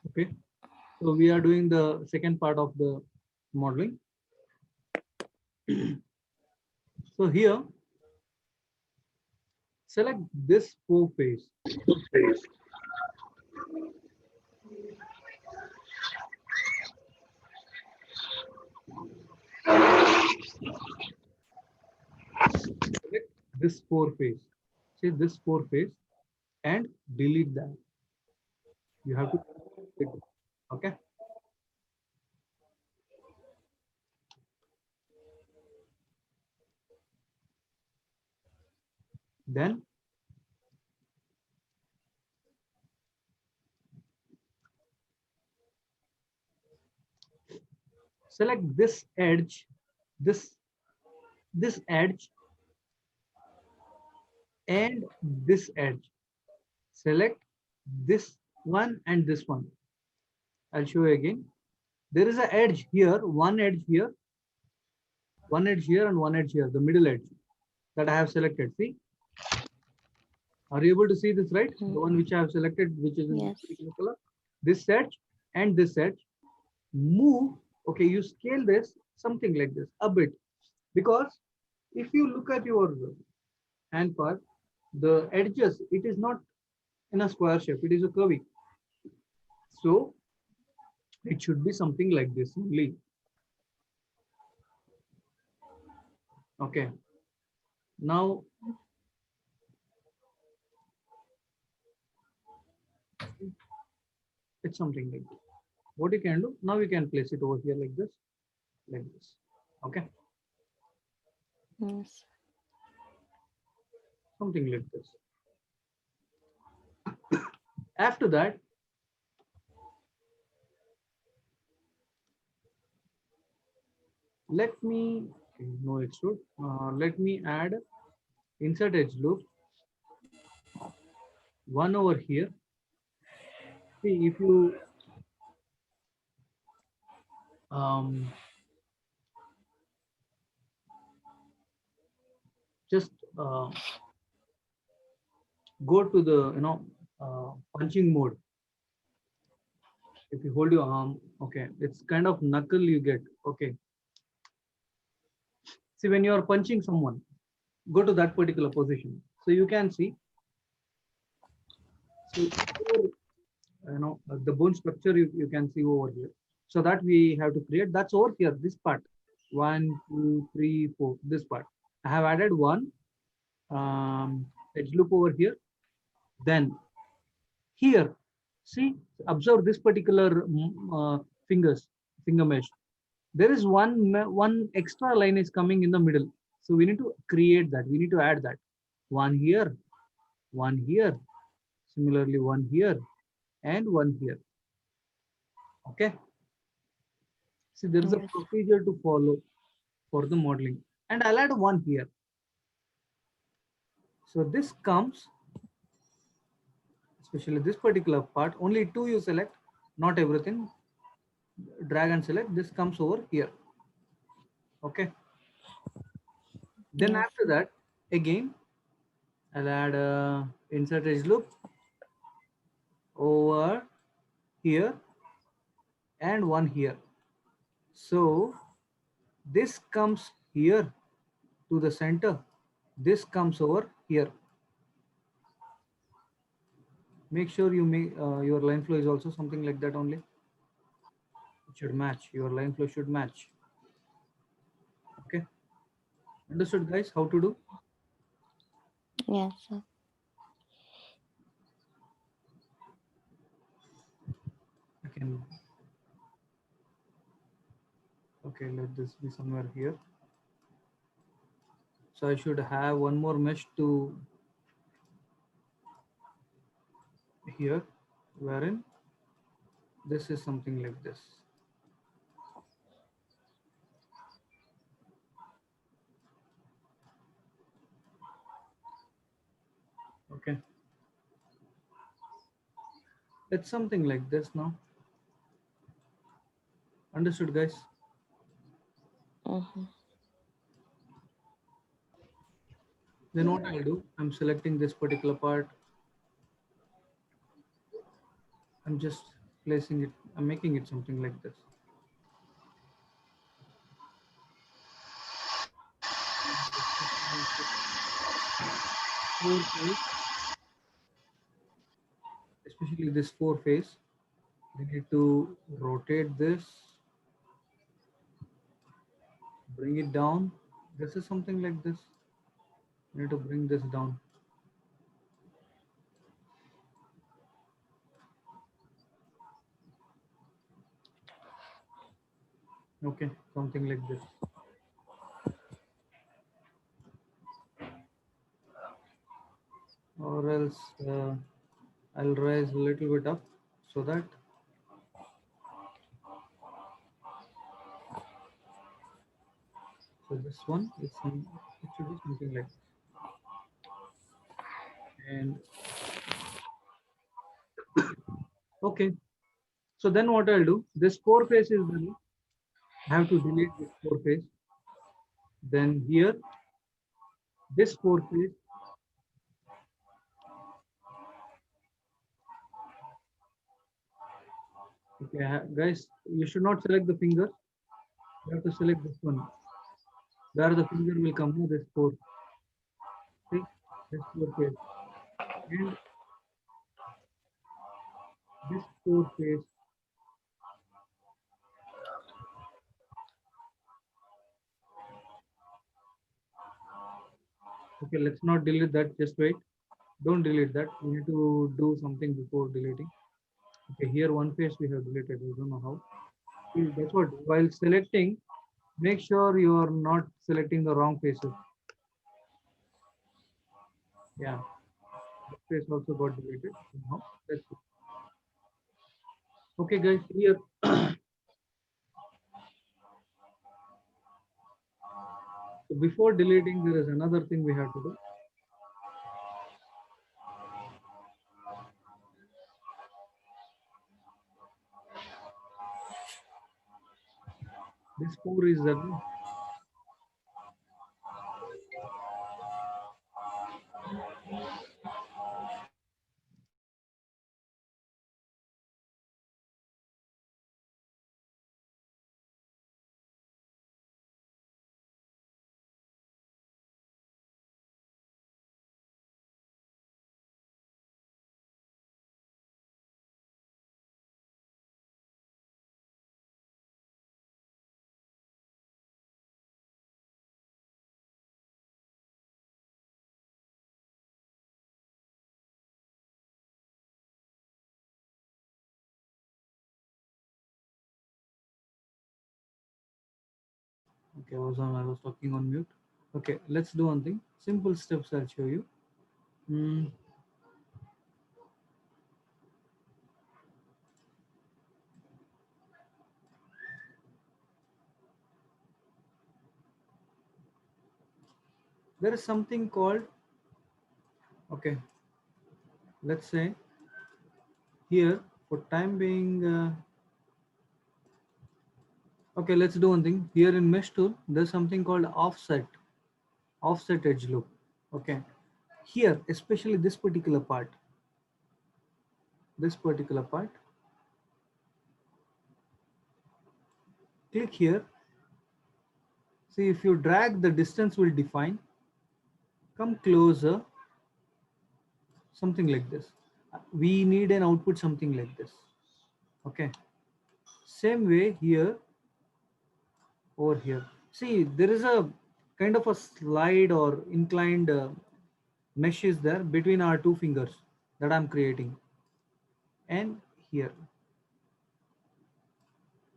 Okay, so we are doing the second part of the modeling. So here, select this four face. Select this four face. See this four face and delete that. You have to delete it. Okay. Then select this edge, this this edge and this edge. Select this one and this one. I'll show you again. There is an edge here, one edge here, and one edge here, the middle edge that I have selected. See, are you able to see this, right? The one which I have selected, which is in this Yes. particular color. This edge and this edge. Move. Okay, you scale this something like this a bit, because if you look at your hand part, the edges, it is not in a square shape, it is a curvy. So it should be something like this only. Okay. Now it's something like this. What you can do now, you can place it over here like this, like this. Okay, Yes. something like this. After that, let me, okay, no extrude. Let me add insert edge loop, one over here. See, if you um, just go to the punching mode. If you hold your arm, okay, it's kind of knuckle you get. Okay, see, when you are punching someone, go to that particular position, so you can see. So the bone structure, you can see over here. So that we have to create, that's over here, this part. 1 2 3 4, this part. I have added one edge loop over here. Then here, see, observe this particular fingers, finger mesh. There is one extra line is coming in the middle. So we need to create that. We need to add that. One here, one here, similarly one here, and one here. Okay. See, there is a Yes. procedure to follow for the modeling. And I'll add one here. So this comes, especially this particular part, only two you select, not everything. Drag and select, this comes over here. Okay. Then Yes. after that, again, I'll add a insert edge loop over here and one here. So this comes here to the center. This comes over here. Make sure you make your line flow is also something like that only. It should match. Your line flow should match. Okay. Understood, guys? How to do? Yes, sir. I can. Okay, let this be somewhere here. So I should have one more mesh to here, wherein this is something like this. Okay, it's something like this now. Understood, guys? Mm-hmm. Then what I'll do, I'm selecting this particular part. I'm just placing it, I'm making it something like this. Four face, especially this four face, we need to rotate this, bring it down. This is something like this. We need to bring this down. Okay, something like this. Or else I'll raise a little bit up so that so this one is some, it should be something like this. And okay, so then what I'll do, this four face is done. I have to delete this four face. Then here, this four face. Okay, guys, you should not select the finger. You have to select this one. Where the finger will come to this four. See, this four face. And this four face. Okay, let's not delete that. Just wait. Don't delete that. We need to do something before deleting. Okay, here one face we have deleted. We don't know how. See, that's what. While selecting, make sure you are not selecting the wrong faces. Yeah, this face also got deleted. Somehow. That's it. Okay, guys. Here, so before deleting, there is another thing we have to do. This four is there. No? Okay, I was talking on mute. Okay, let's do one thing. Simple steps I'll show you. Hmm. There is something called, okay, let's say here for time being, okay, let's do one thing. Here in mesh tool, there's something called offset edge loop. Okay, here, especially this particular part, click here. See, if you drag, the distance will define. Come closer, something like this. We need an output something like this. Okay, same way here, over here. See, there is a kind of a slide or inclined mesh is there between our two fingers that I'm creating. And here,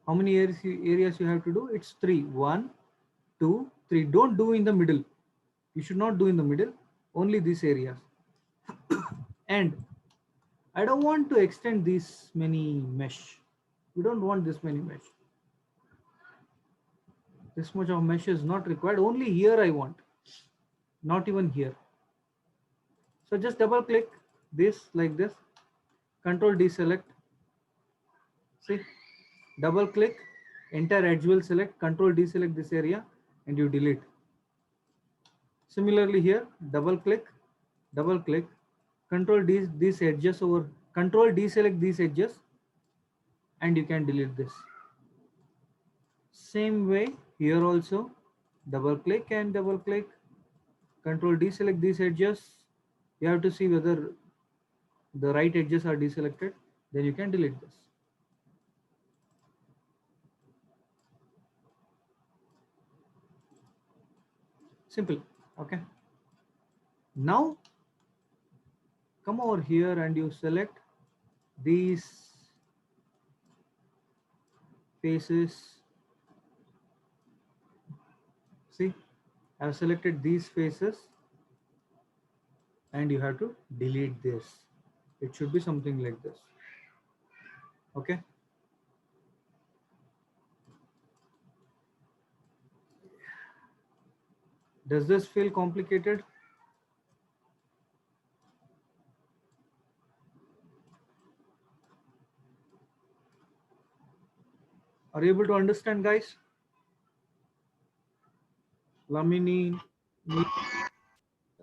how many areas you have to do? It's three. 1, 2, 3. Don't do in the middle. You should not do in the middle, only these areas. And I don't want to extend this many mesh. We don't want this many mesh. This much of mesh is not required. Only here I want, not even here. So just double click this like this, control deselect. See, double click, entire edge will select, control deselect this area and you delete. Similarly here, double click, control these edges over, control deselect these edges and you can delete this. Same way here also, double click and double click, control deselect these edges. You have to see whether the right edges are deselected, then you can delete this. Simple. Okay. Now come over here and you select these faces. See, I've selected these faces and you have to delete this. It should be something like this. Okay. Does this feel complicated? Are you able to understand, guys? Lamini,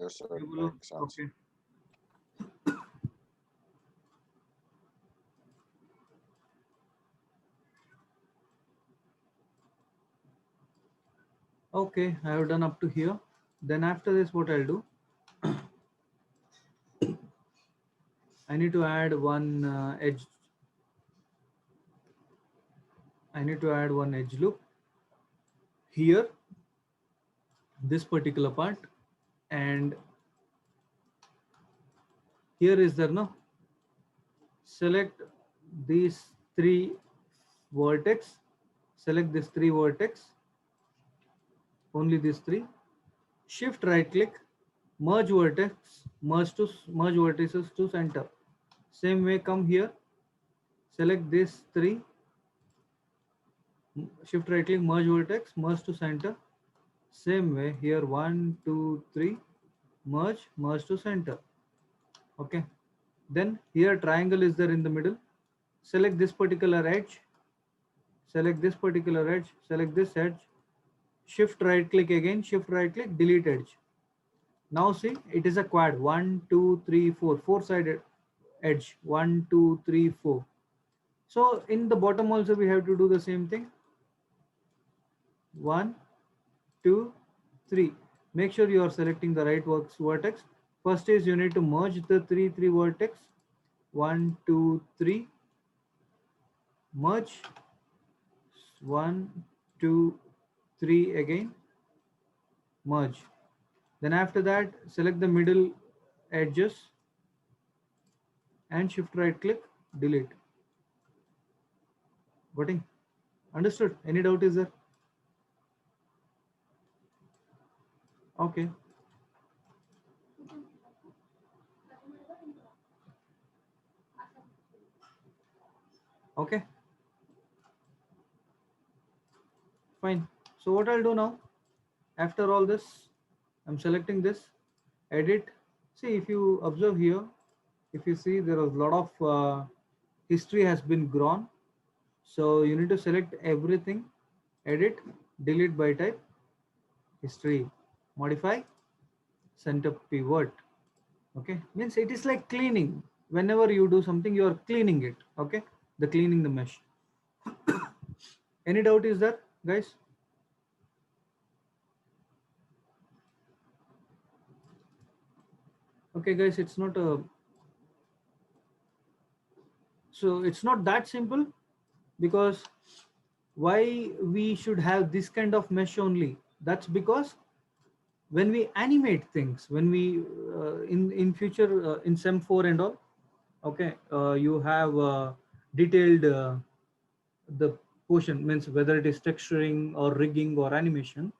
Yes, sir. Nibulo? Makes sense. Okay. Okay, I have done up to here. Then after this, what I'll do, I need to add one edge. I need to add one edge loop here, this particular part, and here is there no. Select these three vertex. Select these three vertex. Only these three. Shift right click, merge vertex, merge vertices to center. Same way, come here. Select these three. Shift right click, merge vertex, merge to center. Same way here, 1, 2, 3, merge to center. Okay. Then here triangle is there in the middle. Select this particular edge. Select this particular edge. Select this edge. Shift right click again. Shift right click. Delete edge. Now see, it is a quad. 1, 2, 3, 4. Four-sided edge. 1, 2, 3, 4. So in the bottom also we have to do the same thing. 1, 2, 3. Make sure you are selecting the right vertex. First is you need to merge the three vertex. 1, 2, 3. Merge. 1, 2, 3 again. Merge. Then after that, select the middle edges and shift right click, delete. Getting understood? Any doubt is there? Okay. Okay. Fine. So what I'll do now, after all this, I'm selecting this, edit. See, if you observe here, if you see there is a lot of history has been grown. So you need to select everything, edit, delete by type, history, modify, center pivot. Okay, means it is like cleaning. Whenever you do something, you are cleaning it. Okay, cleaning the mesh. Any doubt is there, guys? Okay, guys, it's not a. So it's not that simple, because why we should have this kind of mesh only? That's because when we animate things, when we in future in SEM4 and all, okay, you have detailed the portion, means whether it is texturing or rigging or animation,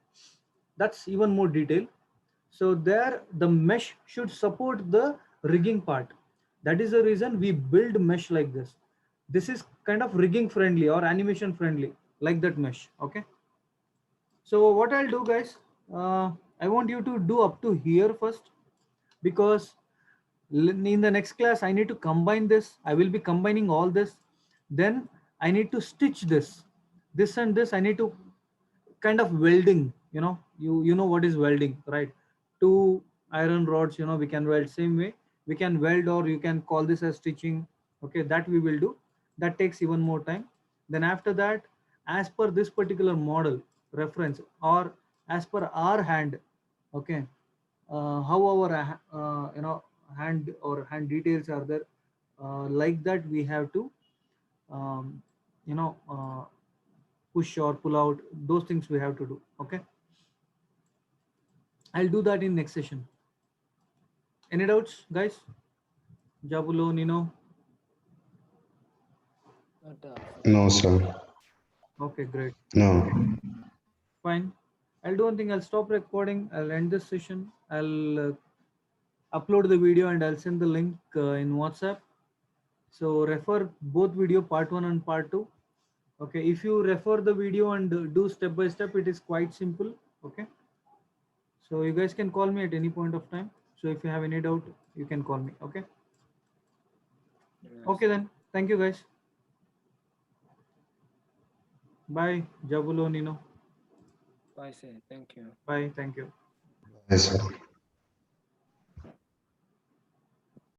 that's even more detail. So there the mesh should support the rigging part. That is the reason we build mesh like this. This is kind of rigging friendly or animation friendly, like that mesh. Okay, so what I'll do, guys, I want you to do up to here first, because in the next class I need to combine this. I will be combining all this. Then I need to stitch this and this. I need to kind of welding, you know what is welding, right? Two iron rods, we can weld. Same way we can weld, or you can call this as stitching. Okay, that we will do. that takes even more time. Then after that, as per this particular model reference, or as per our hand, okay, how our hand or hand details are there, like that we have to um, you know push or pull out, those things we have to do. Okay, I'll do that in next session. Any doubts, guys? Jabulo, Nino? No, sir. Okay, great. No. Fine. I'll do one thing. I'll stop recording. I'll end this session. I'll upload the video and I'll send the link in WhatsApp. So refer both video part 1 and part 2. Okay. If you refer the video and do step by step, it is quite simple. Okay. So you guys can call me at any point of time. So if you have any doubt, you can call me. Okay. Okay then. Thank you guys. Bye. Jabulo, Nino. Bye, sir. Thank you. Bye. Thank you. Yes, sir.